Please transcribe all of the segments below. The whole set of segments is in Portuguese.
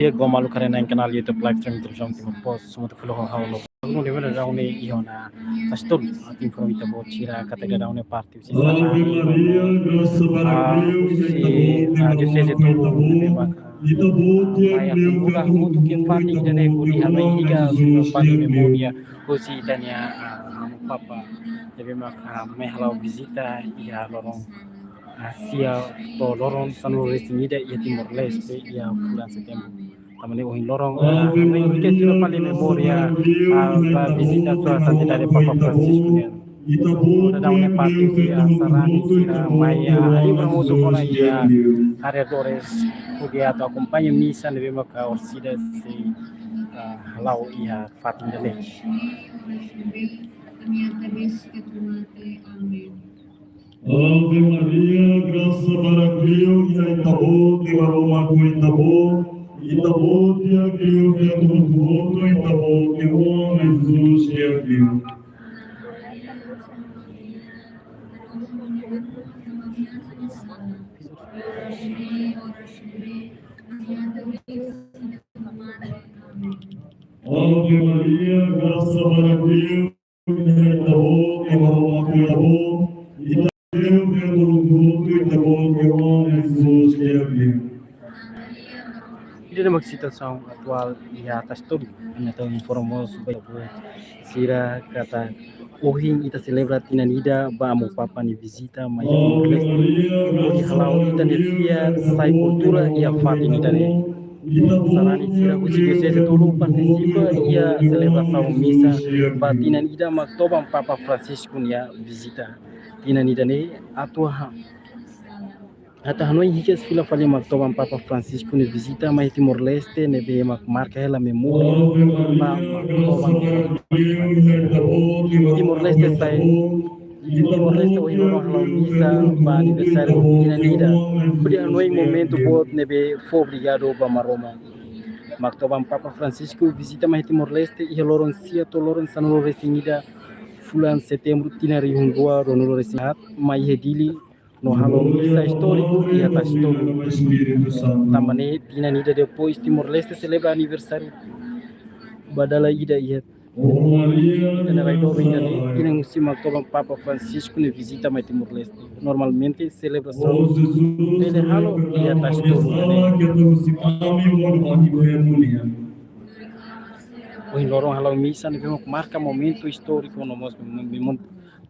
Dia gua malu karena yang kenal YouTube live stream terus om timur post semua tu follow hau no level raune iona pastor tim from ita bocira kata raune party si sana Ave Maria, graça para Deus, diocese tulu maka maya kumura mutu ke fati dane budi hana higa sudah fati memoria hosi tanya papa jadi maka mehlau visita ya lorong Asia to lorong sanu resmida ya Timor Leste ya bulan September tamane ohin lorong mai hike sino pali memoria pa visita sua sante dari Papa Francisco ya ada daune parti ya sarani sira maya ali bermutu kona ya are dores kudia to acompanha misa nebe maka orsida si lau ya fatin dele Ave Maria, graça para Deus, Itabo, que aroma com Itabo, que abriu vento do outro, Itabo, que o homem Jesus que abriu. Ave Maria, graça para Deus, Itabo, que aroma com Ini ada situação atual di atas tudo, então informou sobre sira kata ohin ita celebra tinanida ba mo papa ni visita mas di halau ita nevia sai cultura ia fati ni dane sarani sira usi se tulu participa ia celebração misa ba tinanida maktoba papa Francisco ya visita tinanida ne atua Ata hanoi hikes fila fali maktoban Papa Francisco ne visita mai Timor Leste ne be marca ela memoria Timor Leste sai Timor Leste oi no halau misa ba aniversário inanida pudi hanoi momento bot ne be fo obrigado ba maroma maktoban Papa Francisco visita mai Timor Leste e loron sia to loron sanolo resinida fulan setembro tinari hundua ronolo resinat mai hedili no halo misa histórico e atas histórico também tinanida depois Timor Leste celebra aniversário badala ida ia na vai do bem ali tinha um cima que Papa Francisco ne visita mais Timor Leste normalmente celebração dele halo e atas o lorong halo misa ne vemos marca momento histórico no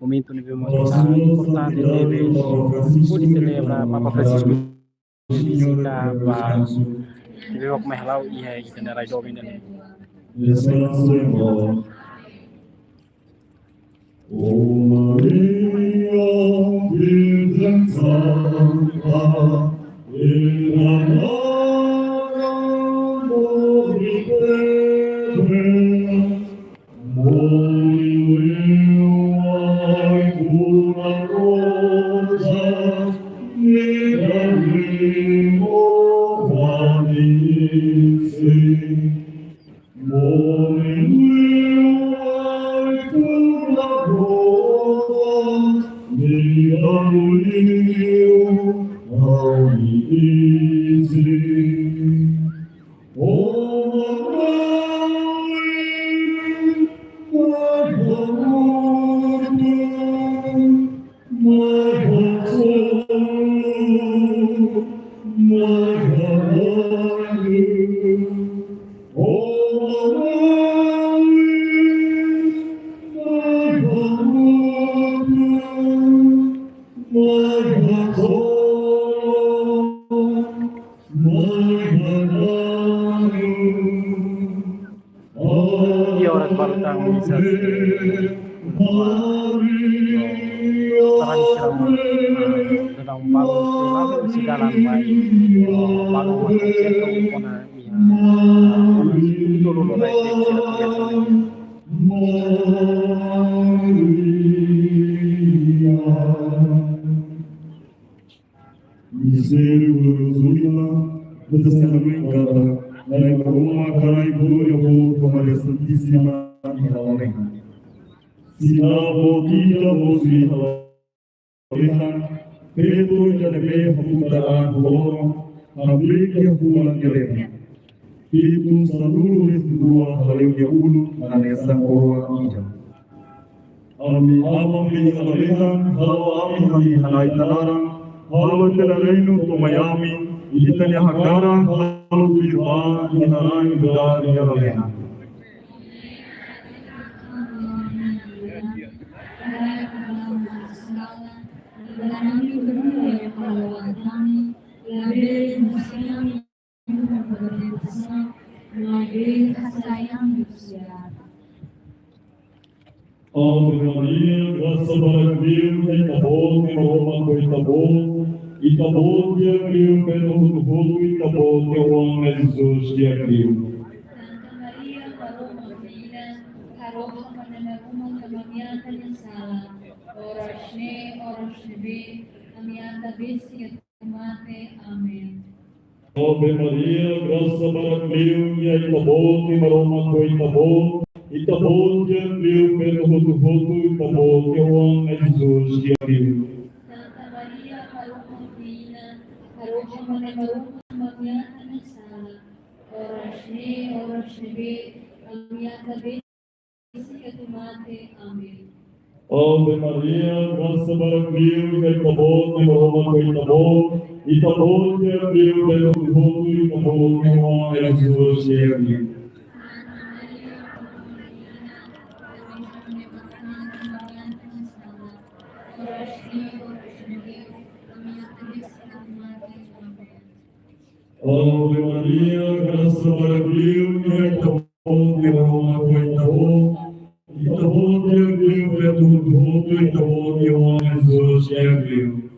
momento ne vemos importante deve pode celebrar Papa Francisco visita para vemos mais lá e aí que na raio bem dele O Maria, Virgem Santa, Espírito Santo residua valeu de ulu anessa coroa ida. Ami amam bi halarehan hawa ami hali halai tanarang hawa telareinu tumayami itanya hakara halu firman inarai budar yaralena. Ave Maria, graça para Deus, Itabol, Roma, Itabol, Itabol, dia Cristo, Pedro do Rolo, Itabol, teu homem Jesus, dia Cristo. Santa Maria, Paroma Divina, Karoha Mananaruma Kamamiata Nisala, Orashne Be, Amiata Besi Mate, Amen. Ave Maria, graça para Deus, Itabol, Roma, Itabol, Itabol, dia Cristo, Pedro do Rolo, Itabol, teu homem Jesus, dia Cristo. Santa Maria, Paroma Divina, Karoha Mananaruma Kamamiata Nisala, Orashne Be, Amiata Besi Mate, Amen. Ave Maria, graça para Deus, Itabol, Roma, Itabol, Itabol, dia Cristo, Pedro do Rolo, Itabol, teu homem Jesus, dia Cristo. Ave Maria, graça para Deus, Itabol, Roma, Itabol, Itabol, dia Cristo, Pedro do Rolo, Itabol, teu homem Jesus, dia Cristo.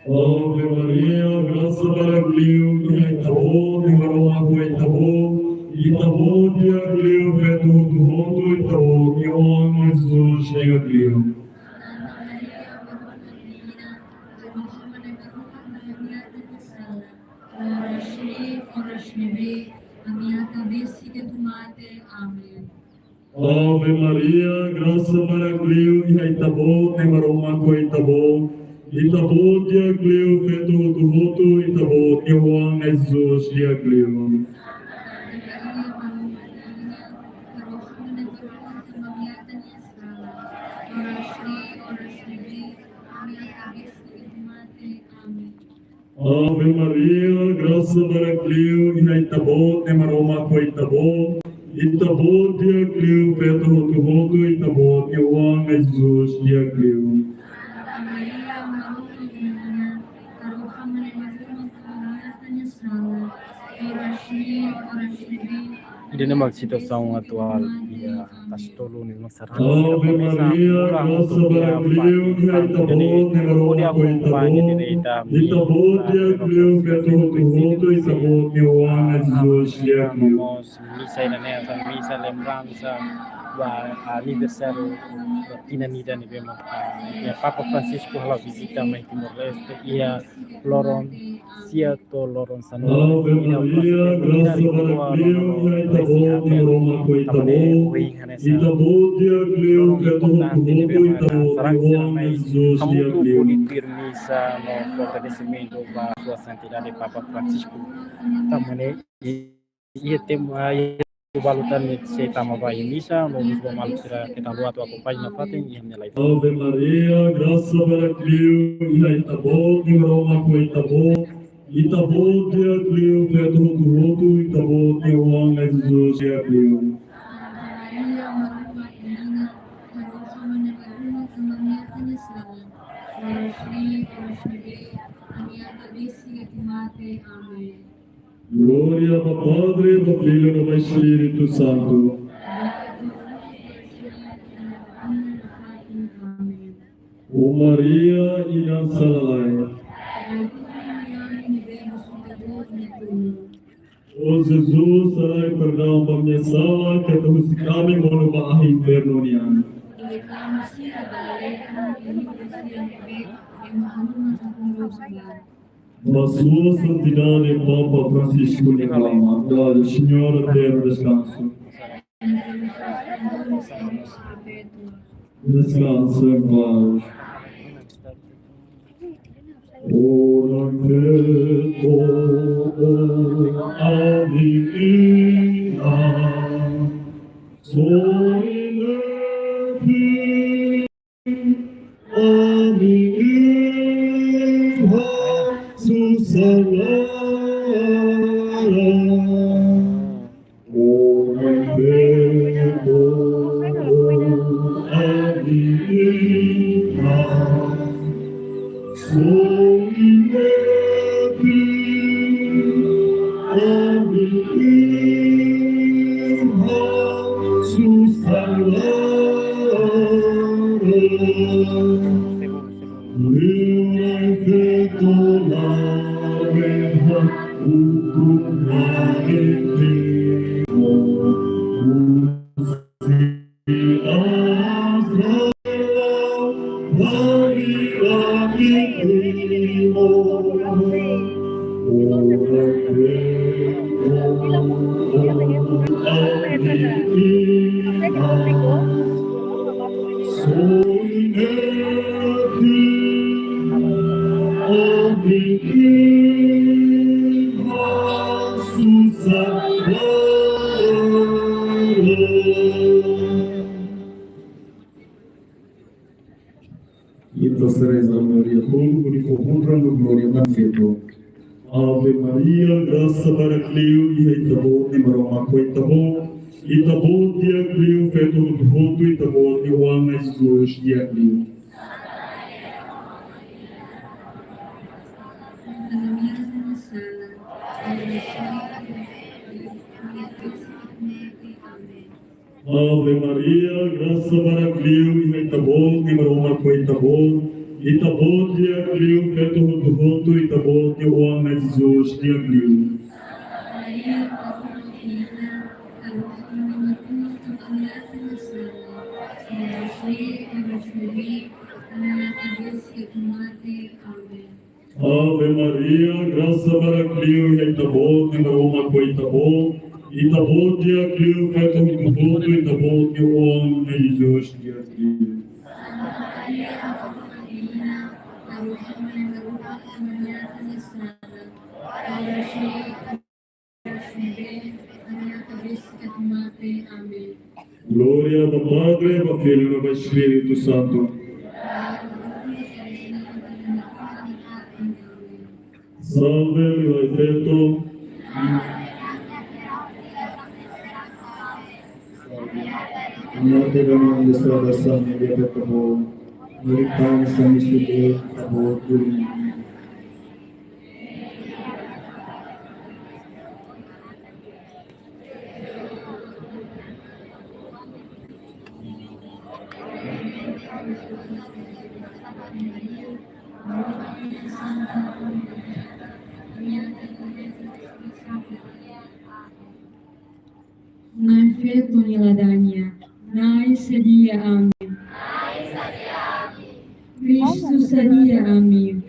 Ave Maria, graça para Deus, Itabol, Roma, Itabol, Itabol, dia Cristo, Pedro do Rolo, Itabol, teu homem Jesus, dia Cristo. Ave Maria, graça para Deus, Itabol, Roma, Itabol, Itabol, dia Cristo, Pedro do Rolo, Itabol, teu homem Jesus, dia Cristo. Ave Maria, graça para Deus, Itabol, Roma, Itabol, Itabol, dia Cristo, Pedro do Rolo, Itabol, teu homem Jesus, dia Cristo. Ide na magsitação atual ia pastolo ni masyarakat. Ave Maria, graça para Deus, Itabol, Roma, Itabol, Itabol, dia Cristo, Pedro do Rolo, Itabol, teu homem Jesus, dia Cristo. Misa na nessa misa lembrança do aniversário da Tinanida ni bema. Ya Papa Francisco hala visita mai Timor Leste ia loron sia to loron sanu. Ave Maria, graça para Deus, Itabol, Roma, Itabol, Itabol, dia Cristo, Pedro do Rolo, Itabol, teu homem Jesus, dia Cristo. Misa no fortalecimento da sua santidade Papa Francisco. Tamane ia tema o balutan se tama vai misa no busco malu será que tá boa tua companhia na fatem e minha live. Ave Maria, graça para Deus, Itabol, Roma, Itabol, Itabol, dia Cristo, Pedro do Rolo, Itabol, teu homem Jesus, dia Cristo. Glória ao Padre, do Filho e do Espírito Santo. O Maria e a Salai. O Jesus, sarai perdão para minha sala, que tu se kami mono ba inferno niyan. Na sua santidade, Papa Francisco de Roma, dá ao Senhor eterno descanso. ahora y en luz perpetua. Descansa en paz. Ora credo divina, soleneti Amina Susalara. Ora credo Amina Ita Teresa Maria Tolgo di Focontrano Gloria Manfeto. Ave Maria, graça para Cleo e Itabo, e Maroma com Itabo, Itabo, dia Cleo, feto do voto, Itabo, e o Ana Jesus, dia Cleo. Ave Maria, graça para Cleo e Itabo, e Maroma com Itabo, Itabo, dia Cleo, feto do voto, Itabo, e o Ana Jesus, dia Cleo. Ave Maria, graça para Cleo e Itabo, e Maroma com Itabo, Itabo, dia Cleo, feto do voto, Itabo, e o Ana Jesus, dia Cleo. Glória ao Padre, ao Filho e ao Espírito Santo. Salve o efeito. Nate kami ang salvação e a pecado. Glorificamos sa misuli, abo, tuloy. Manfeto niladania, nai sedia amin. Cristo sedia amin.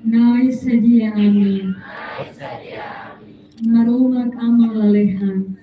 Nai sedia amin. Marumak amal lalehan.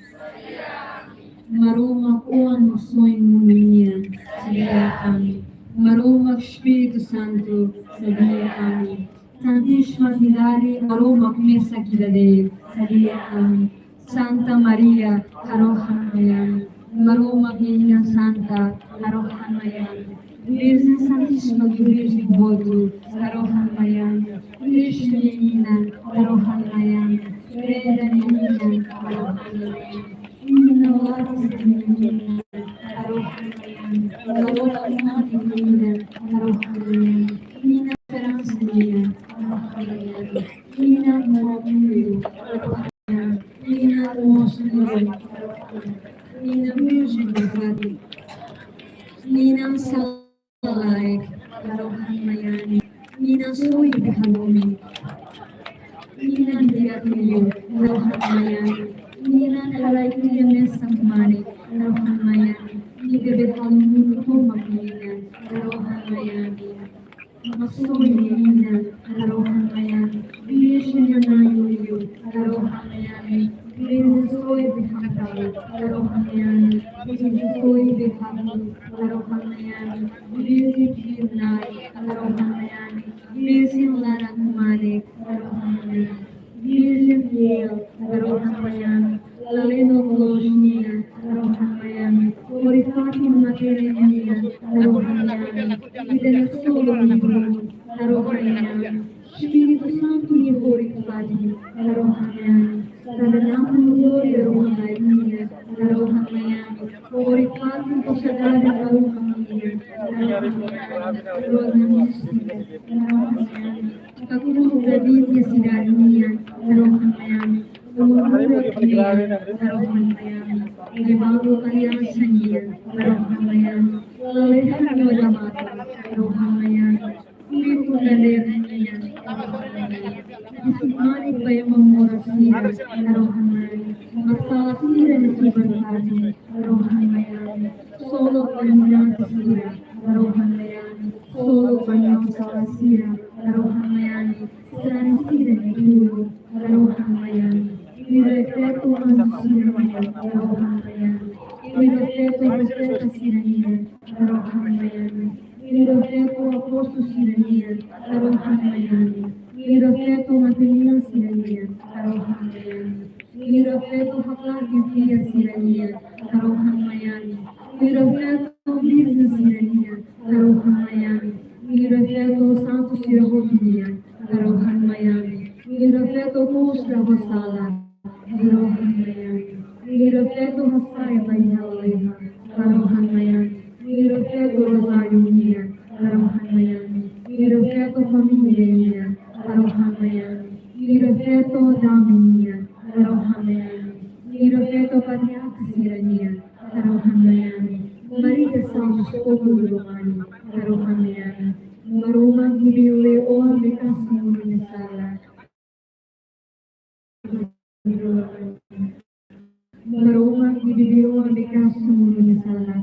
Marumak uan musoy mumian, sedia amin. Marumak Espírito Santo, sedia amin. Santíssima Trindade, marumak mesa kidade, sedia amin. Santa Maria, Arohan Mayami, Maroma Reina Santa, Arohan Mayami, Virgem Santíssima do Virgem Voto, Arohan Mayami, Virgem Menina, Arohan Mayami, Vera Menina, Arohan Mayami, Menina Lares de Menina, Arohan Mayami, Maroma Menina, Arohan Mayami, Menina Esperança Minha, Arohan Mayami, Menina Maravilha, Arohan Nina Nossa Senhora, Nina Virgem do Vale, Nina Salai, Arohan Mayani, Nina Sui Bihalomi, Nina Diatilio, Arohan Mayani, Nina Nalai Kuya Mesa Kumari, Arohan Mayani, Nina Bihalomi Homa Nina, Arohan Mayani, Masui Nina, Arohan Mayani, Virgem Yanayu, Arohan Mayani, Virgem Soy Bihantau, Arohan Mayani, oi behanu arohamayami bezi kirnai arohamayami bezi larang mane arohamayami bezi fiel arohamayami laleno glosnia arohamayami orifati materinia arohamayami idena solo libro arohamayami Espírito Santo e glorificado, arohamayami Tabernáculo glória arohamayami arohamayami glorificado por sagrado arohamayami arohamayami Kakuru Zavidia Sigarinha arohamayami Umurura Kia arohamayami Elevado Aliança Nia arohamayami Laleha Yodamata arohamayami Uriku Nalernia Isimani Payamamorasira arohamayami Masalasira Nesibarkati arohamayami Solo Payamurasira arohamayami Solo Payamusalasira arohamayami Siranisira Niduro arohamayami Irefeto Ansira arohamayami Irefeto Refeta Sirania arohamayami Irefeto Aposto Sirania arohamayami Irefeto Material Sirania arohamayami Irefeto Hakar Via Sirania arohamayami Irefeto Business Sirania arohamayami Irefeto Santo Sirahotia arohamayami Irefeto Mostra Vasala arohamayami Irefeto Hasaya Bainaleha arohamayami Irefeto Rosário Mia arohamayami Irefeto Família Mia arohamayami Irefeto Dami Mia arohamayami Irefeto Patriarca Sirania arohamayami Maria Santos Povo Romani arohamayami Maroma Gibiule Oa Bekasmu Minesala Maroma Gibiule Bekasmu Minesala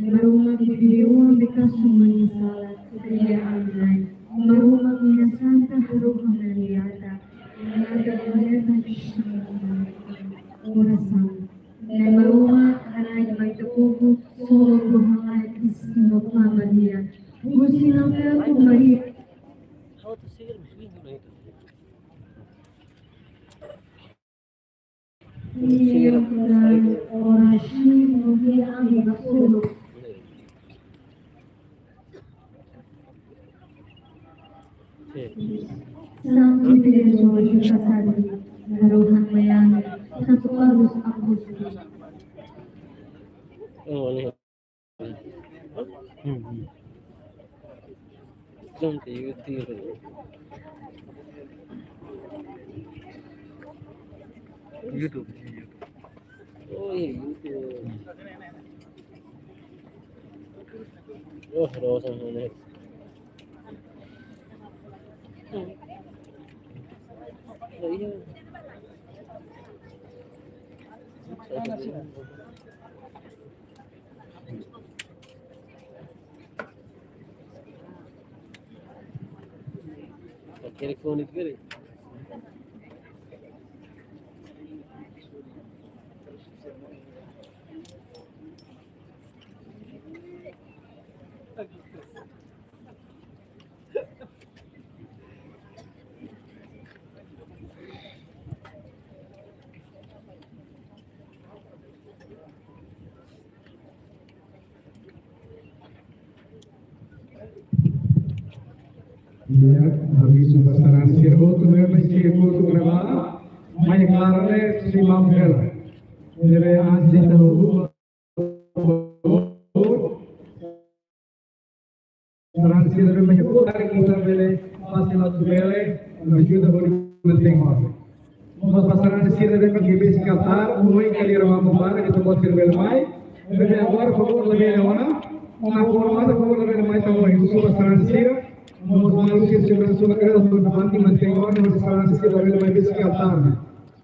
Maroma Gibiule Bekasmu Minesala Kriya Amnai Maroma Mina Santa Rohamaniata Nada Vaneta Krishna Oração Maroma Anai Maitapoku Solo Rohamai Krishna Maria Musina Feto Maria Orashi Mugia Amiga Solo Santo Tereso Chasari Arohamayami Santo Carlos Augusto YouTube. Oh iya YouTube. Oh Rosa mana? Oh iya. Pakai phone itu kali. Ya, habis pasaran sirgo tu memang sirgo tu berapa? Banyak larang si mampu. Jadi aja tahu. Pasaran sirgo memang orang kita beli pasaran tu beli, juga boleh mendengar. Pasaran sirgo memang lebih sekitar, umumnya kali ramah membar itu buat sirgo mai. Jadi awal favor lebih mana? Aku orang favor lebih mai tahu itu pasaran sirgo. Malu que se começou a criar um banco mas tem agora uma esperança que vai levar isso que altar.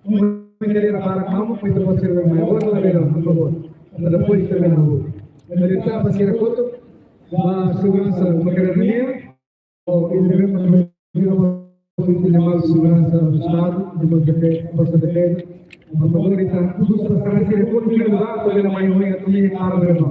Muito querer para como muito pode ser mais agora lá verão, por favor. Depois que vem o. Ele está fazendo a foto, a segurança uma querer ou ele vem para Tribunal de Segurança do Estado, depois da Força de Defesa, a favor e a khusus pasangan Cirebon Kiluba, pwede na mayroon at umiyak araw na ito.